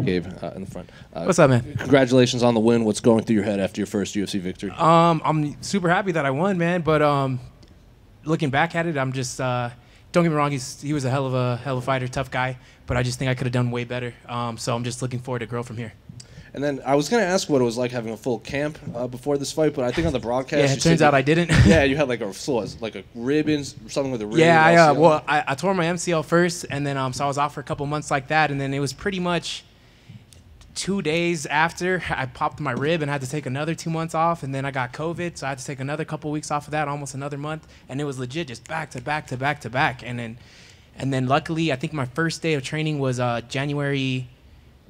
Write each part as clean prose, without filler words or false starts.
Gabe in the front. What's up, man? Congratulations on the win. What's going through your head after your first UFC victory? I'm super happy that I won, man. But looking back at it, I'm just don't get me wrong. He was a hell of a fighter, tough guy. But I just think I could have done way better. So I'm just looking forward to grow from here. And then I was going to ask what it was like having a full camp before this fight, but I think on the broadcast, yeah, it turns out I didn't. Yeah, you had like a ribbon, something with a ribbon. Yeah, I tore my MCL first, and then so I was off for a couple months like that, and then it was pretty much 2 days after I popped my rib and had to take another 2 months off, and then I got COVID, so I had to take another couple weeks off of that, almost another month, and it was legit just back to back to back to back, and then luckily I think my first day of training was January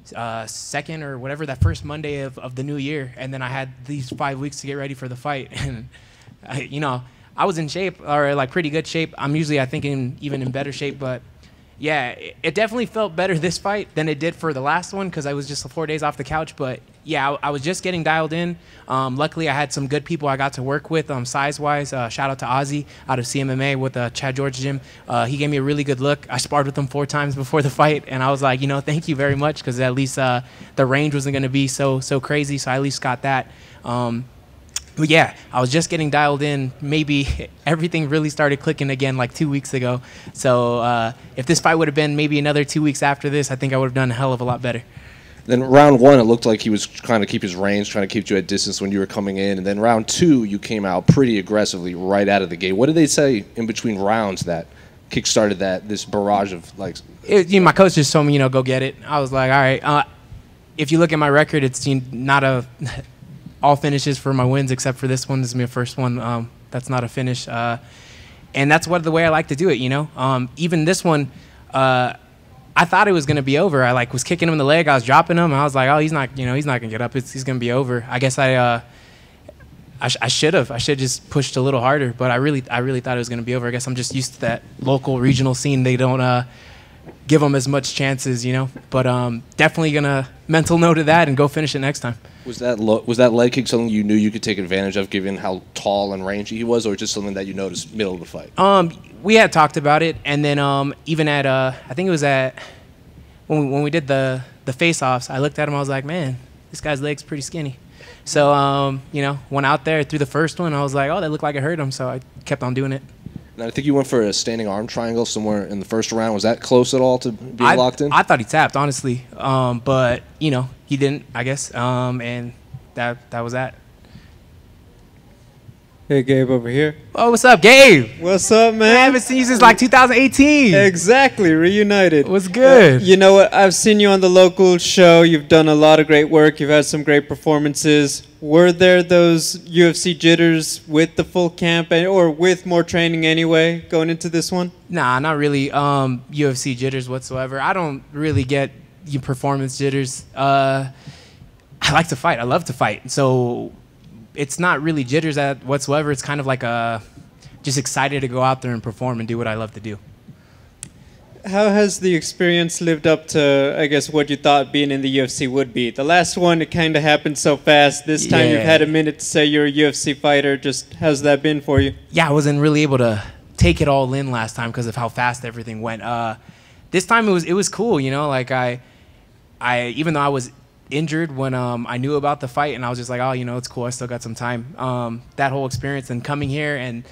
2nd or whatever, that first Monday of the new year, and then I had these 5 weeks to get ready for the fight, and I was in shape, or like pretty good shape. I'm usually I think even in better shape, but yeah, it definitely felt better this fight than it did for the last one because I was just 4 days off the couch. But yeah, I was just getting dialed in. Luckily, I had some good people I got to work with size-wise. Shout out to Ozzy out of CMMA with Chad George Gym. He gave me a really good look. I sparred with him 4 times before the fight, and I was like, thank you very much because at least the range wasn't going to be so crazy, so I at least got that. But yeah, I was just getting dialed in. Maybe everything really started clicking again like 2 weeks ago. So if this fight would have been maybe another 2 weeks after this, I think I would have done a hell of a lot better. Then round 1, it looked like he was trying to keep his range, trying to keep you at distance when you were coming in. And then round 2, you came out pretty aggressively right out of the gate. What did they say in between rounds that kick-started this barrage of like? My coach just told me, go get it. I was like, all right. If you look at my record, it's not all finishes for my wins except for this one. This is my first one. That's not a finish. And that's the way I like to do it, Even this one, I thought it was going to be over. I was kicking him in the leg. I was dropping him. And I was like, oh, he's not going to get up. He's going to be over. I guess I should have. I should just pushed a little harder. But I really thought it was going to be over. I guess I'm just used to that local regional scene. They don't give them as much chances, But definitely going to mental note of that and go finish it next time. Was that leg kick something you knew you could take advantage of given how tall and rangy he was, or just something that you noticed middle of the fight? We had talked about it, and then even at I think it was at when we did the face-offs, I looked at him, I was like, man, this guy's leg's pretty skinny. So went out there, threw the first one, I was like, oh, that looked like it hurt him, so I kept on doing it. And I think you went for a standing arm triangle somewhere in the first round. Was that close at all to being locked in? I thought he tapped, honestly. But, he didn't, I guess. And that was that. Hey, Gabe, over here. Oh, what's up, Gabe? What's up, man? I haven't seen you since 2018. Exactly, reunited. What's good? You know what? I've seen you on the local show. You've done a lot of great work. You've had some great performances. Were there those UFC jitters with the full camp or with more training anyway going into this one? Nah, not really UFC jitters whatsoever. I don't really get performance jitters. I like to fight. I love to fight. So it's not really jitters whatsoever. It's kind of like just excited to go out there and perform and do what I love to do. How has the experience lived up to, I guess, what you thought being in the UFC would be? The last one, it kind of happened so fast. This time you've had a minute to say you're a UFC fighter. Just how's that been for you? Yeah, I wasn't really able to take it all in last time because of how fast everything went. This time it was cool, Like I even though I was injured when I knew about the fight, and I was just like, oh, it's cool. I still got some time. That whole experience and coming here, and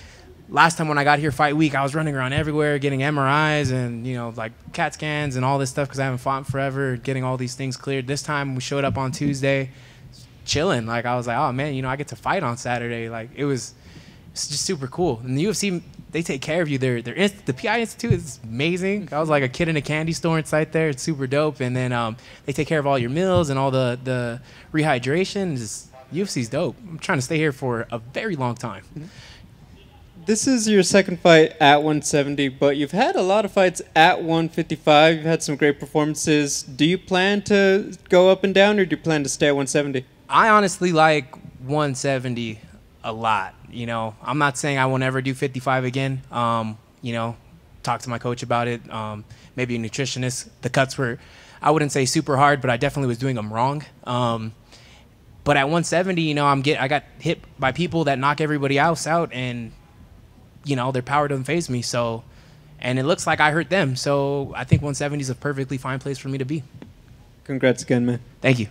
last time when I got here fight week, I was running around everywhere getting MRIs and, like CAT scans and all this stuff because I haven't fought in forever, getting all these things cleared. This time we showed up on Tuesday chilling. Like, I was like, oh, man, I get to fight on Saturday. Like, it's just super cool. And the UFC, they take care of you. The PI Institute is amazing. I was like a kid in a candy store inside there. It's super dope. And then they take care of all your meals and all the rehydration. UFC's dope. I'm trying to stay here for a very long time. This is your second fight at 170, but you've had a lot of fights at 155. You've had some great performances. Do you plan to go up and down, or do you plan to stay at 170? I honestly like 170 a lot. I'm not saying I will never do 55 again. Talk to my coach about it. Maybe a nutritionist. The cuts were, I wouldn't say super hard, but I definitely was doing them wrong. But at 170, I got hit by people that knock everybody else out, and their power doesn't faze me. So, and it looks like I hurt them. So I think 170 is a perfectly fine place for me to be. Congrats again, man. Thank you.